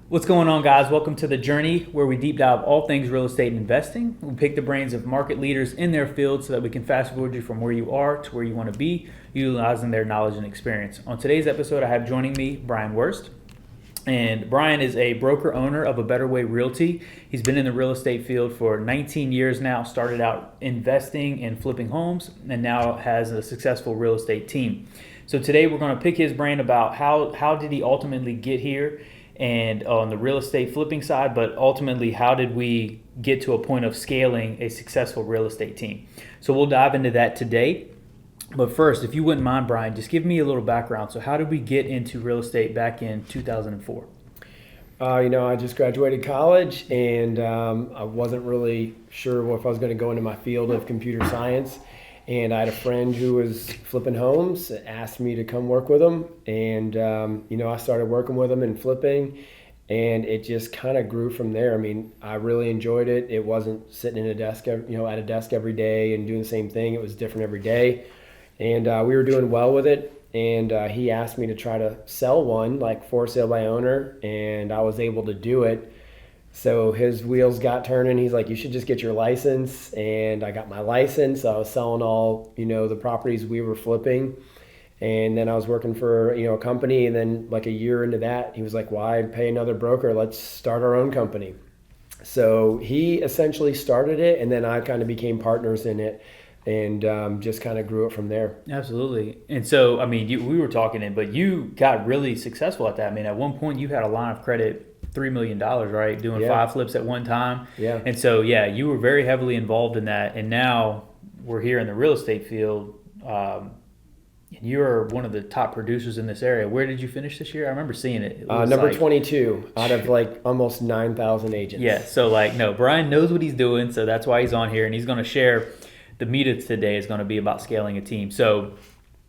What's going on, guys? Welcome to The Journey, where we deep dive all things real estate and investing. We pick the brains of market leaders in their field so that we can fast forward you from where you are to where you want to be, utilizing their knowledge and experience. On today's episode, I have joining me Brian Wurst. And Brian is a broker owner of A Better Way Realty. He's been in the real estate field for 19 years now, started out investing and flipping homes, and now has a successful real estate team. So today we're going to pick his brain about how did he ultimately get here, and on the real estate flipping side, but ultimately how did we get to a point of scaling a successful real estate team. So we'll dive into that today. But first, if you wouldn't mind, Brian, just give me a little background. So how did we get into real estate back in 2004? I just graduated college, and I wasn't really sure if I was going to go into my field of computer science. And I had a friend who was flipping homes, asked me to come work with him. And, I started working with him and flipping, and it just kind of grew from there. I mean, I really enjoyed it. It wasn't sitting at a desk every day and doing the same thing. It was different every day. And we were doing well with it. And he asked me to try to sell one, like for sale by owner, and I was able to do it. So his wheels got turning. He's like, you should just get your license. And I got my license. I was selling all, the properties we were flipping. And then I was working for, a company. And then like a year into that, he was like, why pay another broker? Let's start our own company. So he essentially started it, and then I kind of became partners in it. And just kind of grew it from there. Absolutely. And so, we were talking, but you got really successful at that. I mean, at one point you had a line of credit, $3 million, right? Doing 5 flips at one time. Yeah. And so, you were very heavily involved in that. And now we're here in the real estate field. And you're one of the top producers in this area. Where did you finish this year? I remember seeing it. Number 22 out of almost 9,000 agents. Yeah. So Brian knows what he's doing. So that's why he's on here, and he's going to share. The meat of today is going to be about scaling a team. So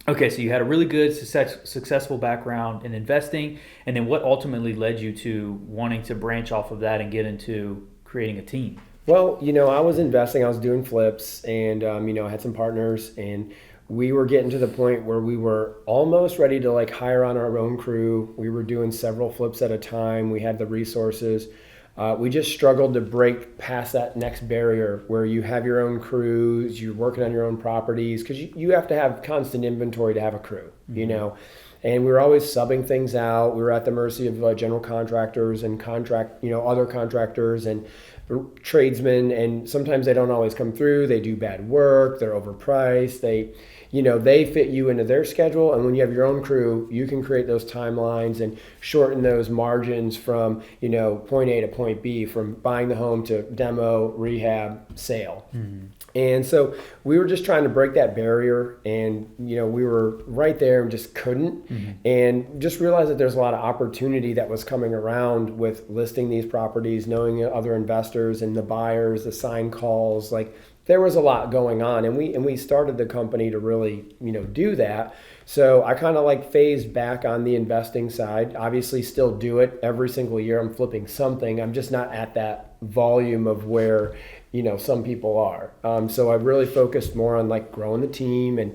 you had a really good, successful background in investing, and then what ultimately led you to wanting to branch off of that and get into creating a team? Well, I was investing, I was doing flips, and, I had some partners, and we were getting to the point where we were almost ready to hire on our own crew. We were doing several flips at a time. We had the resources. We just struggled to break past that next barrier where you have your own crews, you're working on your own properties, because you have to have constant inventory to have a crew, And we were always subbing things out. We were at the mercy of general contractors and other contractors and tradesmen, and sometimes they don't always come through. They do bad work. They're overpriced. They fit you into their schedule, and when you have your own crew, you can create those timelines and shorten those margins from, point A to point B, from buying the home to demo, rehab, sale. Mm-hmm. And so we were just trying to break that barrier, and, we were right there and just couldn't. Mm-hmm. And just realized that there's a lot of opportunity that was coming around with listing these properties, knowing other investors and the buyers, the sign calls, there was a lot going on, and we started the company to really, do that. So I kind of phased back on the investing side. Obviously still do it every single year. I'm flipping something. I'm just not at that volume of where, some people are. So I really focused more on growing the team and,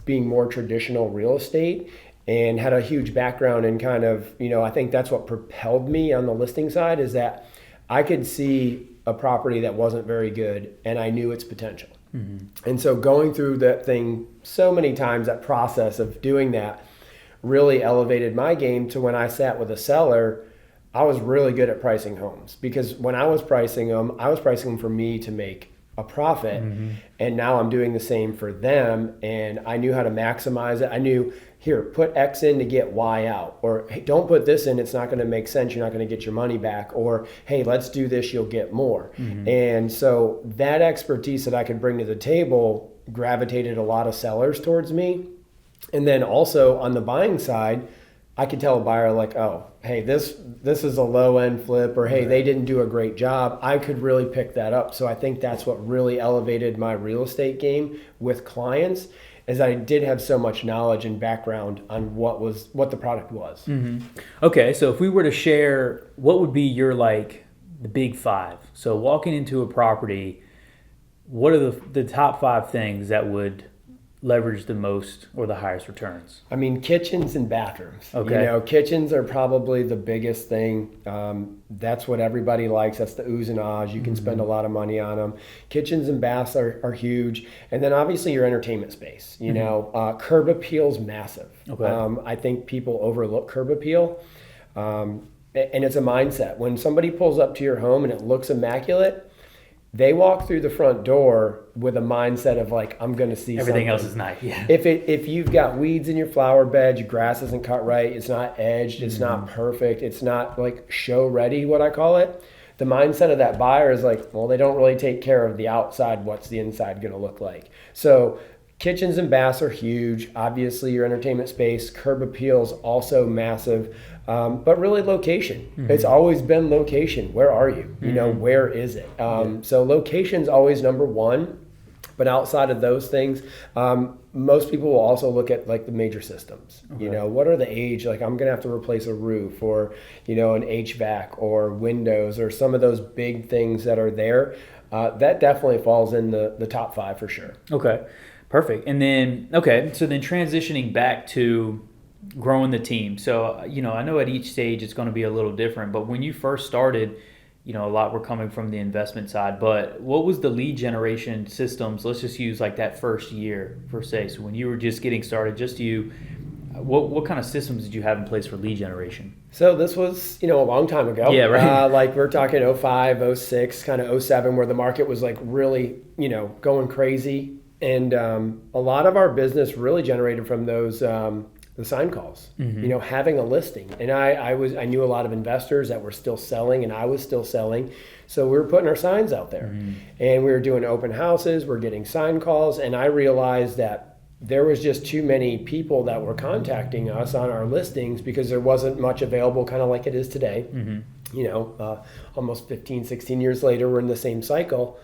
being more traditional real estate, and had a huge background in kind of, I think that's what propelled me on the listing side, is that I could see a property that wasn't very good, and I knew its potential. Mm-hmm. And so going through that thing so many times, that process of doing that really elevated my game to when I sat with a seller, I was really good at pricing homes, because when I was pricing them for me to make a profit. Mm-hmm. And now I'm doing the same for them, and I knew how to maximize it. I knew, here, put X in to get Y out, or hey, don't put this in, it's not going to make sense, you're not going to get your money back, or hey, let's do this, you'll get more. Mm-hmm. And so that expertise that I could bring to the table gravitated a lot of sellers towards me. And then also on the buying side, I could tell a buyer oh, hey, this is a low end flip, or hey, right, they didn't do a great job. I could really pick that up. So I think that's what really elevated my real estate game with clients, is I did have so much knowledge and background on what the product was. Mm-hmm. Okay, so if we were to share, what would be your the big 5? So walking into a property, what are the top 5 things that would leverage the most or the highest returns? I mean, kitchens and bathrooms. Okay. You know, kitchens are probably the biggest thing. That's what everybody likes. That's the oohs and ahs. You can spend a lot of money on them. Kitchens and baths are huge. And then obviously your entertainment space. You know, curb appeal's massive. Okay. I think people overlook curb appeal. And it's a mindset. When somebody pulls up to your home and it looks immaculate, they walk through the front door with a mindset of like, I'm going to see Everything something. else is nice. Yeah. If you've got weeds in your flower bed, your grass isn't cut right, it's not edged, it's not perfect, it's not like show ready, what I call it. The mindset of that buyer is like, well, they don't really take care of the outside. What's the inside going to look like? So kitchens and baths are huge. Obviously, your entertainment space, curb appeal is also massive. But really location. It's always been location. Where are you? You know, where is it? So location's always number one. But outside of those things, most people will also look at like the major systems. Okay. You know, what are the age? Like I'm going to have to replace a roof or, you know, an HVAC or windows or some of those big things that are there. That definitely falls in the top 5 for sure. Okay. Perfect. And then, so then transitioning back to growing the team. So, you know, I know at each stage it's going to be a little different, but when you first started, you know, a lot were coming from the investment side, but what was the lead generation systems? Let's just use like that first year per se. So when you were just getting started, just you, what kind of systems did you have in place for lead generation? So this was, you know, a long time ago. Yeah, right. Like we're talking 05, 06, kind of 07, where the market was like really, you know, going crazy. And a lot of our business really generated from those the sign calls, you know, having a listing. And I knew a lot of investors that were still selling and I was still selling. So we were putting our signs out there and we were doing open houses, we're getting sign calls. And I realized that there was just too many people that were contacting us on our listings because there wasn't much available, kind of like it is today. You know, almost 15, 16 years later, we're in the same cycle.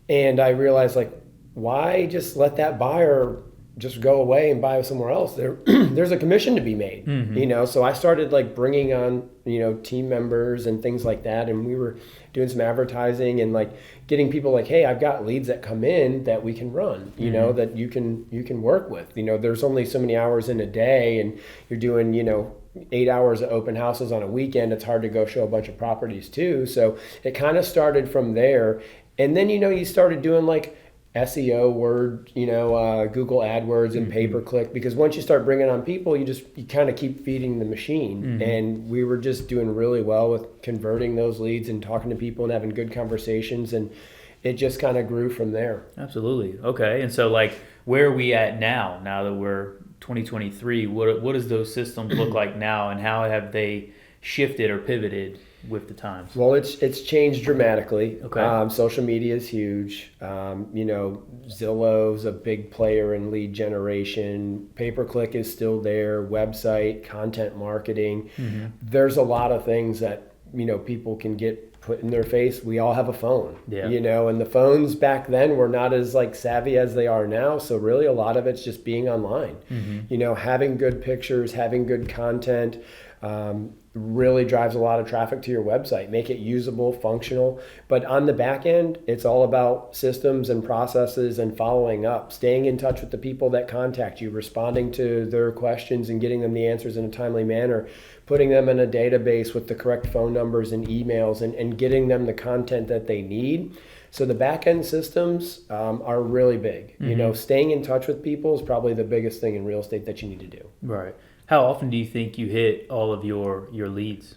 And I realized like, why just let that buyer just go away and buy somewhere else? There's a commission to be made, you know? So I started like bringing on, you know, team members and things like that. And we were doing some advertising and like getting people like, hey, I've got leads that come in that we can run, you know, that you can work with. You know, there's only so many hours in a day and you're doing, you know, 8 hours of open houses on a weekend. It's hard to go show a bunch of properties too. So it kind of started from there. And then, you know, you started doing like SEO, Word, you know, Google AdWords and pay-per-click, because once you start bringing on people, you kind of keep feeding the machine. And we were just doing really well with converting those leads and talking to people and having good conversations, and it just kind of grew from there. Absolutely. Okay. And so like, where are we at now that we're 2023, what does those systems look like now, and how have they shifted or pivoted with the times? Well, it's changed dramatically. Okay. Social media is huge. You know, Zillow's a big player in lead generation. Pay-per-click is still there. Website, content marketing. There's a lot of things that, you know, people can get put in their face. We all have a phone, you know, and the phones back then were not as like savvy as they are now. So really a lot of it's just being online, you know, having good pictures, having good content, really drives a lot of traffic to your website. Make it usable, functional. But on the back end, it's all about systems and processes and following up, staying in touch with the people that contact you, responding to their questions and getting them the answers in a timely manner, putting them in a database with the correct phone numbers and emails, and getting them the content that they need. So the back end systems are really big. You know, staying in touch with people is probably the biggest thing in real estate that you need to do. Right. How often do you think you hit all of your leads?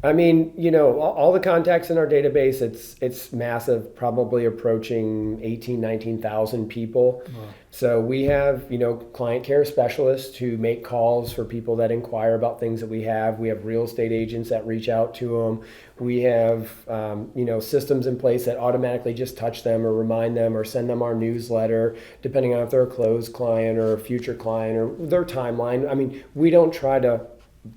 I mean, you know, all the contacts in our database, it's massive, probably approaching 18, 19,000 people. Wow. So we have, you know, client care specialists who make calls for people that inquire about things that we have. We have real estate agents that reach out to them. We have, you know, systems in place that automatically just touch them or remind them or send them our newsletter, depending on if they're a closed client or a future client or their timeline. I mean, we don't try to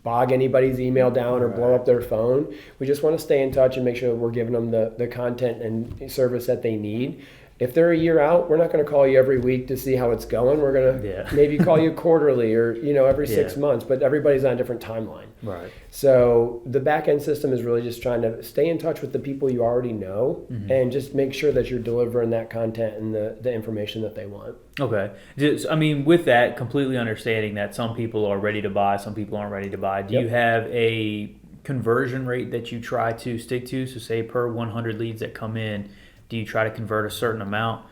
bog anybody's email down or blow up their phone. We just want to stay in touch and make sure that we're giving them the content and service that they need. if they're a year out, we're not going to call you every week to see how it's going. We're going to maybe call you quarterly or, every 6 months, but everybody's on a different timeline. Right. So the back end system is really just trying to stay in touch with the people you already know and just make sure that you're delivering that content and the information that they want. Okay. With that, completely understanding that some people are ready to buy, some people aren't ready to buy. Do you have a conversion rate that you try to stick to? So say per 100 leads that come in, do you try to convert a certain amount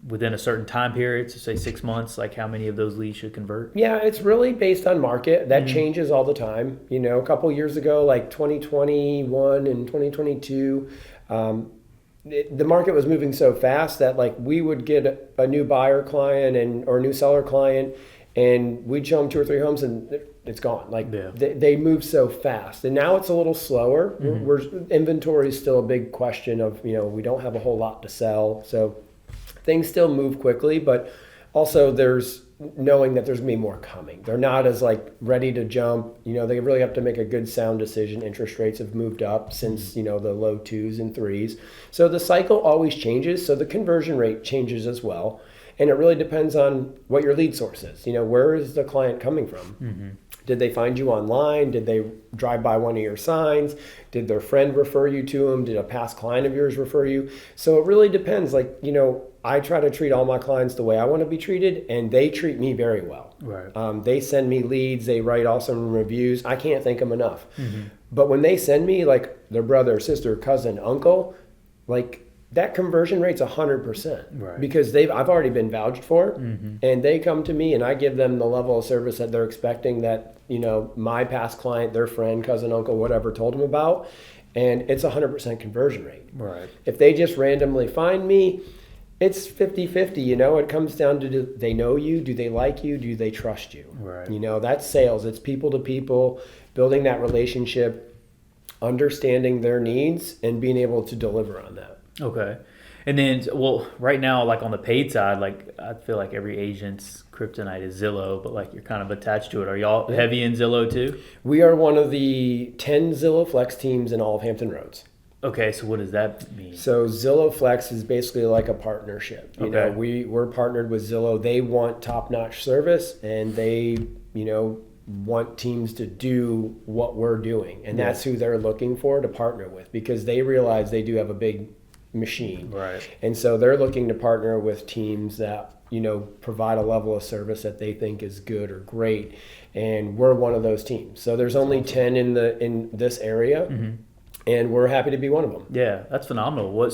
within a certain time period? So say 6 months, like how many of those leads should convert? Yeah, it's really based on market. That changes all the time. A couple years ago, like 2021 and 2022, the market was moving so fast that like we would get a new buyer client or a new seller client, and we'd show them 2 or 3 homes and it's gone. Like they move so fast, and now it's a little slower. Inventory is still a big question of, we don't have a whole lot to sell. So things still move quickly, but also there's knowing that there's gonna be more coming. They're not as like ready to jump. They really have to make a good sound decision. Interest rates have moved up since, the low 2s and 3s. So the cycle always changes. So the conversion rate changes as well. And it really depends on what your lead source is. Where is the client coming from? Did they find you online? Did they drive by one of your signs? Did their friend refer you to them? Did a past client of yours refer you? So it really depends. Like, I try to treat all my clients the way I want to be treated, and they treat me very well. Right. They send me leads. They write awesome reviews. I can't thank them enough. But when they send me like their brother, sister, cousin, uncle, like that conversion rate's 100%. Right. Because I've already been vouched for, and they come to me and I give them the level of service that they're expecting that, my past client, their friend, cousin, uncle, whatever told them about, and it's 100% conversion rate. Right. If they just randomly find me, it's 50-50, it comes down to, do they know you? Do they like you? Do they trust you? Right. That's sales. It's people to people, building that relationship, understanding their needs, and being able to deliver on that. Okay. And then, right now, like on the paid side, like I feel like every agent's kryptonite is Zillow, but like you're kind of attached to it. Are y'all heavy in Zillow too? We are one of the 10 Zillow Flex teams in all of Hampton Roads. Okay, so what does that mean? So Zillow Flex is basically like a partnership. We're partnered with Zillow. They want top-notch service, and they, want teams to do what we're doing. And that's who they're looking for to partner with, because they realize they do have a big machine. Right. And so they're looking to partner with teams that, provide a level of service that they think is good or great. And we're one of those teams. So there's only 10 in this area. And we're happy to be one of them. Yeah, that's phenomenal.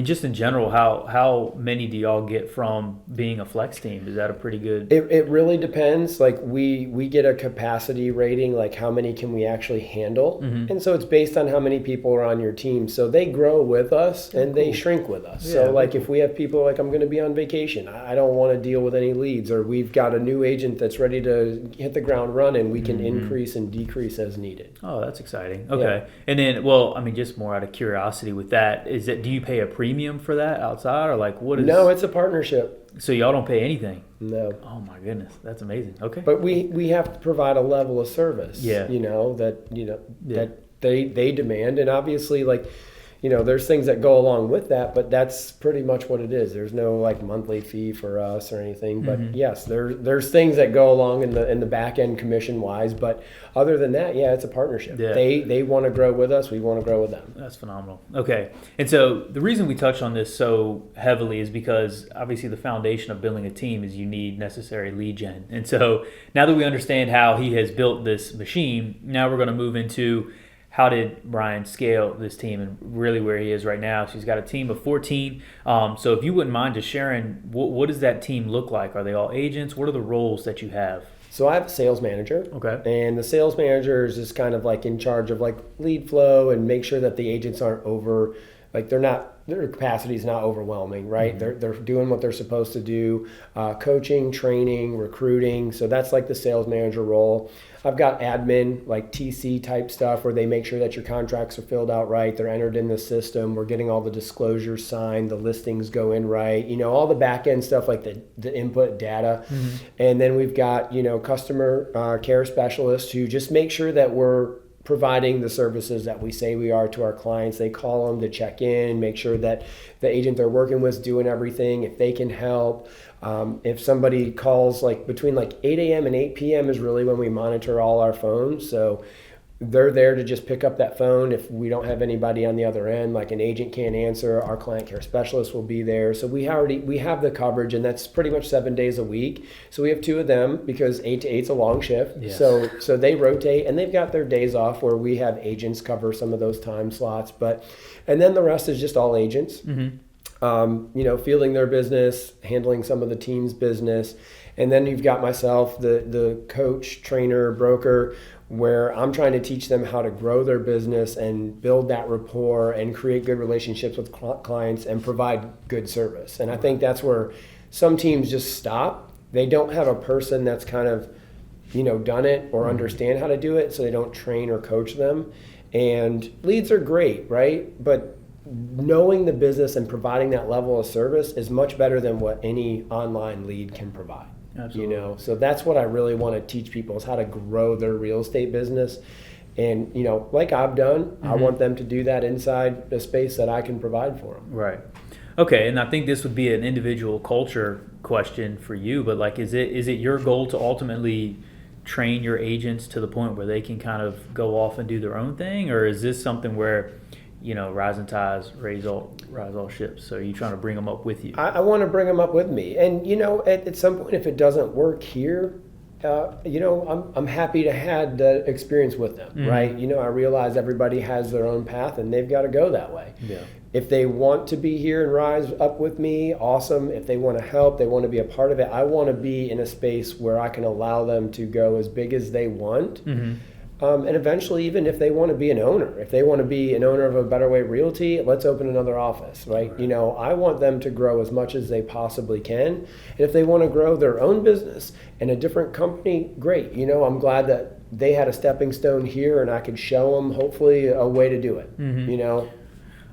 Just in general, how many do y'all get from being a flex team? Is that a pretty good? It really depends. Like we get a capacity rating, like how many can we actually handle, and so it's based on how many people are on your team. So they grow with us and they shrink with us. Yeah, so like if we have people like, I'm going to be on vacation, I don't want to deal with any leads, or we've got a new agent that's ready to hit the ground running, we can increase and decrease as needed. Oh, that's exciting. Okay, and then just more out of curiosity with that, do you pay a premium for that outside, or like what is? No, it's a partnership. So y'all don't pay anything? No. Oh my goodness, that's amazing. Okay. But we have to provide a level of service. Yeah. That they demand, and obviously there's things that go along with that, but that's pretty much what it is. There's no like monthly fee for us or anything, but yes, there's things that go along in the back end commission wise, but other than that, it's a partnership. Yeah. They want to grow with us, we want to grow with them. That's phenomenal. Okay. And so the reason we touch on this so heavily is because obviously the foundation of building a team is you need necessary lead gen. And so now that we understand how he has built this machine, now we're going to move into how did Brian scale this team and really where he is right now. So he's got a team of 14. So if you wouldn't mind just sharing, what does that team look like? Are they all agents? What are the roles that you have? So I have a sales manager. Okay. And the sales manager is just kind of like in charge of like lead flow and make sure that the agents aren't their capacity is not overwhelming, right? They're doing what they're supposed to do, coaching, training, recruiting. So that's like the sales manager role. I've got admin, like TC type stuff, where they make sure that your contracts are filled out right, they're entered in the system, we're getting all the disclosures signed, the listings go in right, all the back end stuff like the input data. And then we've got, customer care specialists who just make sure that we're providing the services that we say we are to our clients. They call them to check in, make sure that the agent they're working with is doing everything, if they can help. If somebody calls like between like 8 a.m. and 8 p.m. is really when we monitor all our phones. So they're there to just pick up that phone. If we don't have anybody on the other end, like an agent can't answer, our client care specialist will be there. So we have the coverage, and that's pretty much 7 days a week. So we have 2 of them because 8 to 8 is a long shift. Yes. So they rotate, and they've got their days off where we have agents cover some of those time slots. And then the rest is just all agents. Fielding their business, handling some of the team's business. And then you've got myself, the coach, trainer, broker, where I'm trying to teach them how to grow their business and build that rapport and create good relationships with clients and provide good service. And I think that's where some teams just stop. They don't have a person that's kind of, done it or understand how to do it, so they don't train or coach them. And leads are great, right? But knowing the business and providing that level of service is much better than what any online lead can provide. Absolutely. So that's what I really want to teach people is how to grow their real estate business. And, like I've done, I want them to do that inside the space that I can provide for them. Right. Okay. And I think this would be an individual culture question for you, but like, is it your goal to ultimately train your agents to the point where they can kind of go off and do their own thing? Or is this something where, rising tides raise all ships? So you're trying to bring them up with you? I want to bring them up with me. And, at some point, if it doesn't work here, I'm happy to have the experience with them, right? I realize everybody has their own path and they've got to go that way. Yeah. If they want to be here and rise up with me, awesome. If they want to help, they want to be a part of it, I want to be in a space where I can allow them to go as big as they want. And eventually, even if they want to be an owner, if they want to be an owner of A Better Way Realty, let's open another office, right? I want them to grow as much as they possibly can. And if they want to grow their own business in a different company, great. I'm glad that they had a stepping stone here and I could show them, hopefully, a way to do it,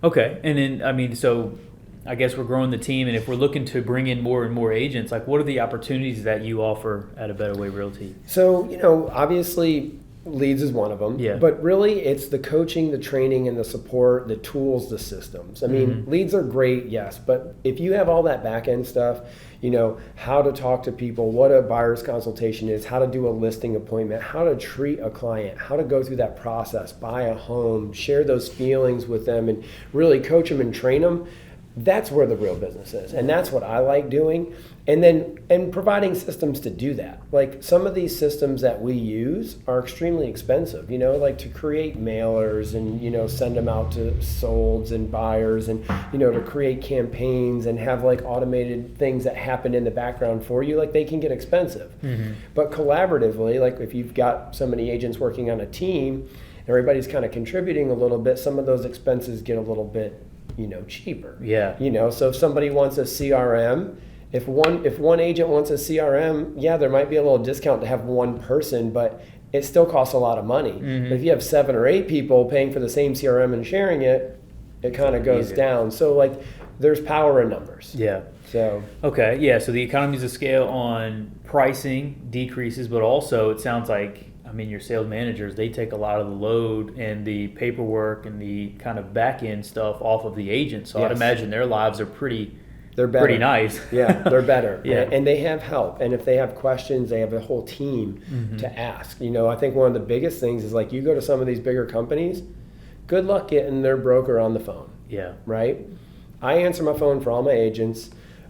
Okay. And then, so I guess we're growing the team, and if we're looking to bring in more and more agents, like what are the opportunities that you offer at A Better Way Realty? So, obviously, leads is one of them, but really it's the coaching, the training, and the support, the tools, the systems. Leads are great, yes, but if you have all that back end stuff, how to talk to people, what a buyer's consultation is, how to do a listing appointment, how to treat a client, how to go through that process, buy a home, share those feelings with them, and really coach them and train them. That's where the real business is, and that's what I like doing. And providing systems to do that. Like some of these systems that we use are extremely expensive, like to create mailers and, send them out to solds and buyers and, to create campaigns and have like automated things that happen in the background for you, like they can get expensive. But collaboratively, like if you've got so many agents working on a team, everybody's kind of contributing a little bit, some of those expenses get a little bit, cheaper. So if somebody wants a CRM, if one agent wants a CRM, there might be a little discount to have one person, but it still costs a lot of money. But if you have 7 or 8 people paying for the same CRM and sharing it, it kind of goes down. So like there's power in numbers. So so the economies of scale on pricing decreases, but also it sounds like your sales managers, they take a lot of the load and the paperwork and the kind of back end stuff off of the agent. So I'd imagine their lives are they're better. Pretty nice. They're better. And they have help. And if they have questions, they have a whole team to ask. I think one of the biggest things is like you go to some of these bigger companies, good luck getting their broker on the phone. Right? I answer my phone for all my agents.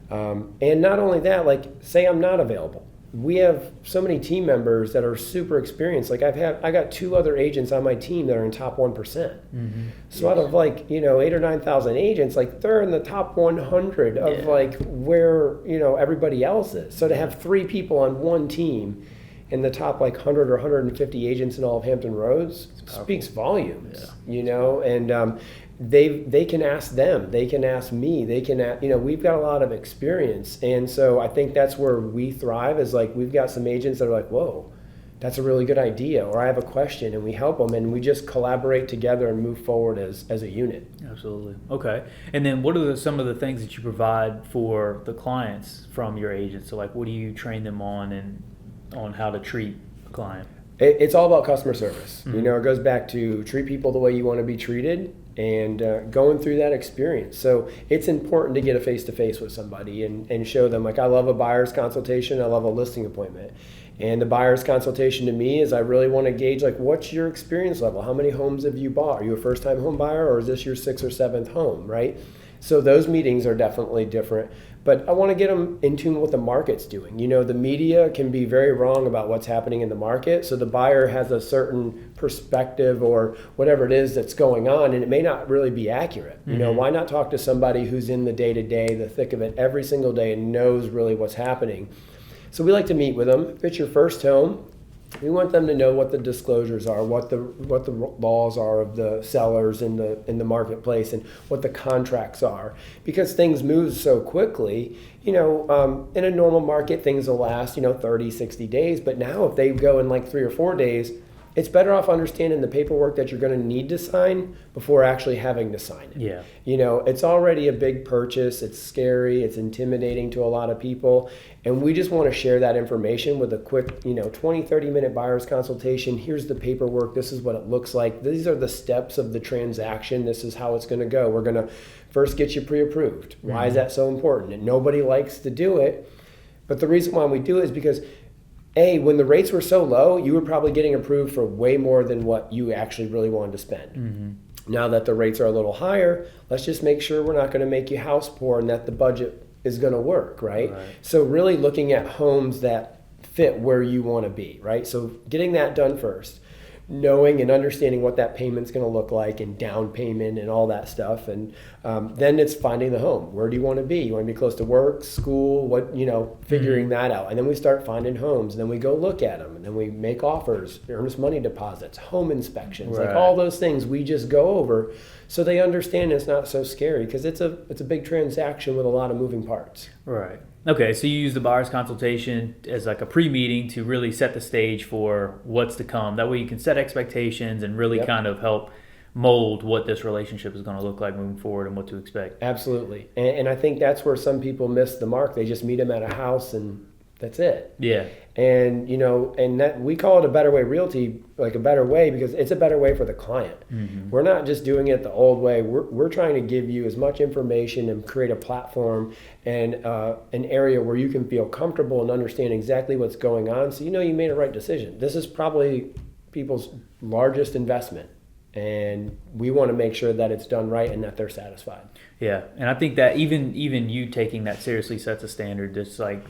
And not only that, like say I'm not available. We have so many team members that are super experienced. Like I got 2 other agents on my team that are in top 1%. So out of like, 8 or 9,000 agents, like they're in the top 100 of like where, everybody else is. So to have 3 people on one team in the top like 100 or 150 agents in all of Hampton Roads speaks volumes, and they can ask them, they can ask me, they can ask, we've got a lot of experience. And so I think that's where we thrive is like, we've got some agents that are like, whoa, that's a really good idea. Or I have a question, and we help them, and we just collaborate together and move forward as a unit. Absolutely. Okay. And then what are some of the things that you provide for the clients from your agents? So like, what do you train them on and on how to treat a client? It's all about customer service. You know, it goes back to treat people the way you want to be treated, and going through that experience. So it's important to get a face-to-face with somebody and show them, like, I love a buyer's consultation, I love a listing appointment. And the buyer's consultation to me is I really want to gauge, like, what's your experience level? How many homes have you bought? Are you a first-time home buyer, or is this your 6th or 7th home, right? So those meetings are definitely different. But I want to get them in tune with what the market's doing. You know, the media can be very wrong about what's happening in the market. So the buyer has a certain perspective or whatever it is that's going on, and it may not really be accurate. You know, why not talk to somebody who's in the day-to-day, the thick of it every single day, and knows really what's happening? So we like to meet with them. If it's your first home, we want them to know what the disclosures are, what the laws are of the sellers in the marketplace, and what the contracts are. Because things move so quickly, you know, in a normal market, things will last, 30, 60 days. But now if they go in like 3 or 4 days, it's better off understanding the paperwork that you're going to need to sign before actually having to sign it. Yeah. You know, it's already a big purchase. It's scary. It's intimidating to a lot of people. And we just want to share that information with a quick, 20, 30-minute buyer's consultation. Here's the paperwork. This is what it looks like. These are the steps of the transaction. This is how it's going to go. We're going to first get you pre-approved. Why is that so important? And nobody likes to do it. But the reason why we do it is because when the rates were so low, you were probably getting approved for way more than what you actually really wanted to spend. Now that the rates are a little higher, let's just make sure we're not going to make you house poor and that the budget is going to work, right? So really looking at homes that fit where you want to be, right? So getting that done first. Knowing and understanding what that payment's going to look like and down payment and all that stuff. And then it's finding the home. Where do you want to be? You want to be close to work, school, figuring that out. And then we start finding homes, and then we go look at them, and then we make offers, earnest money deposits, home inspections, like all those things we just go over so they understand it's not so scary, because it's a big transaction with a lot of moving parts. Right. Okay, so you use the buyer's consultation as like a pre-meeting to really set the stage for what's to come. That way you can set expectations and really kind of help mold what this relationship is going to look like moving forward and what to expect. Absolutely. And I think that's where some people miss the mark. They just meet them at a house and that's it. Yeah. And, and that we call it a better way realty, like a better way, because it's a better way for the client. We're not just doing it the old way. We're trying to give you as much information and create a platform and an area where you can feel comfortable and understand exactly what's going on. So, you made a right decision. This is probably people's largest investment. And we want to make sure that it's done right and that they're satisfied. Yeah. And I think that even you taking that seriously sets a standard. That's like,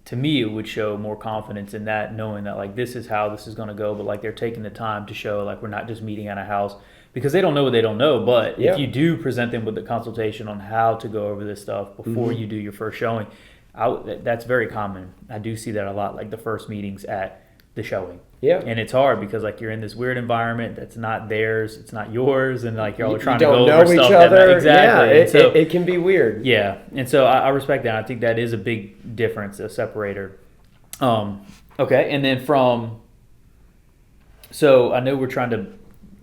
to me, it would show more confidence in that, knowing that like this is how this is going to go, but like they're taking the time to show like we're not just meeting at a house, because they don't know what they don't know. But if you do present them with the consultation on how to go over this stuff before you do your first showing, that's very common. I do see that a lot, like the first meetings at the showing. Yeah. And it's hard because like you're in this weird environment that's not theirs, it's not yours, and like you're all trying to go over stuff. You don't know each other. Exactly. Yeah, it can be weird. Yeah. And so I respect that. I think that is a big difference, a separator. Okay. And then so I know we're trying to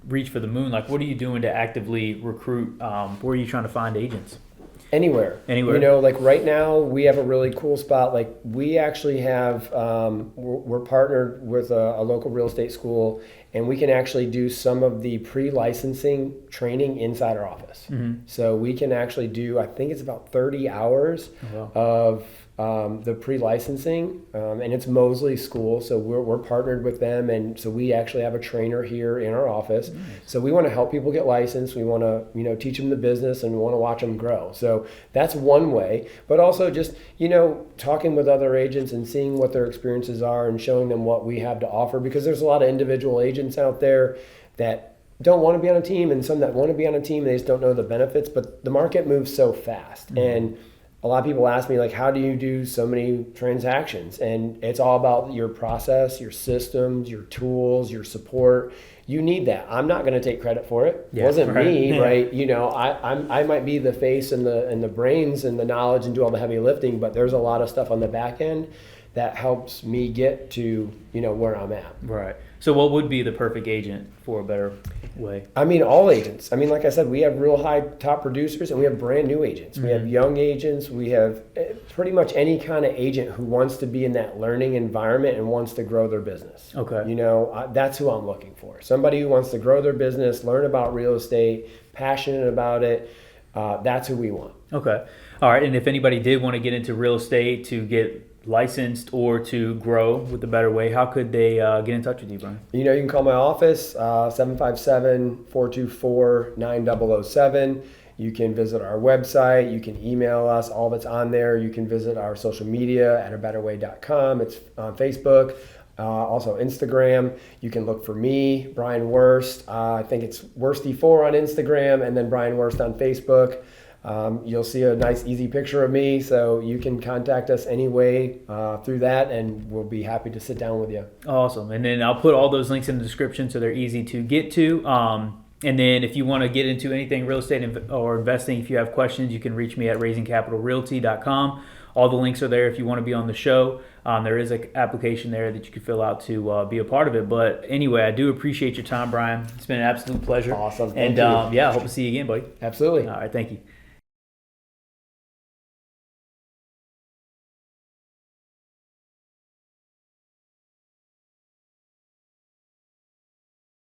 reach for the moon. Like, what are you doing to actively recruit? Where are you trying to find agents? Anywhere. Like right now we have a really cool spot. Like we actually have, we're partnered with a local real estate school, and we can actually do some of the pre-licensing training inside our office. So we can actually do, I think it's about 30 hours of the pre-licensing, and it's Mosley School, so we're partnered with them, and so we actually have a trainer here in our office. Nice. So we want to help people get licensed. We want to teach them the business, and we want to watch them grow. So that's one way, but also just talking with other agents and seeing what their experiences are and showing them what we have to offer, because there's a lot of individual agents out there that don't want to be on a team, and some that want to be on a team, they just don't know the benefits. But the market moves so fast, and a lot of people ask me, like, how do you do so many transactions? And it's all about your process, your systems, your tools, your support. You need that. I'm not going to take credit for it. It wasn't me, right? I might be the face and the brains and the knowledge and do all the heavy lifting, but there's a lot of stuff on the back end that helps me get to where I'm at. Right. So what would be the perfect agent for A Better Way? I mean, all agents. I mean, like I said, we have real high top producers and we have brand new agents. We have young agents. We have pretty much any kind of agent who wants to be in that learning environment and wants to grow their business. Okay. You know, that's who I'm looking for. Somebody who wants to grow their business, learn about real estate, passionate about it. That's who we want. Okay. All right. And if anybody did want to get into real estate to get licensed or to grow with A Better Way, how could they get in touch with you, Brian? You know, you can call my office, 757-424-9007. You can visit our website. You can email us. All that's on there. You can visit our social media at abetterway.com. It's on Facebook. Also Instagram. You can look for me, Brian Wurst. I think it's Wursty4 on Instagram, and then Brian Wurst on Facebook. You'll see a nice, easy picture of me, so you can contact us anyway through that, and we'll be happy to sit down with you. Awesome. And then I'll put all those links in the description so they're easy to get to. And then if you want to get into anything real estate or investing, if you have questions, you can reach me at raisingcapitalrealty.com. All the links are there if you want to be on the show. There is an application there that you can fill out to be a part of it. But anyway, I do appreciate your time, Brian. It's been an absolute pleasure. Awesome. And Thank you. yeah, I hope to see you again, buddy. Absolutely. All right, thank you.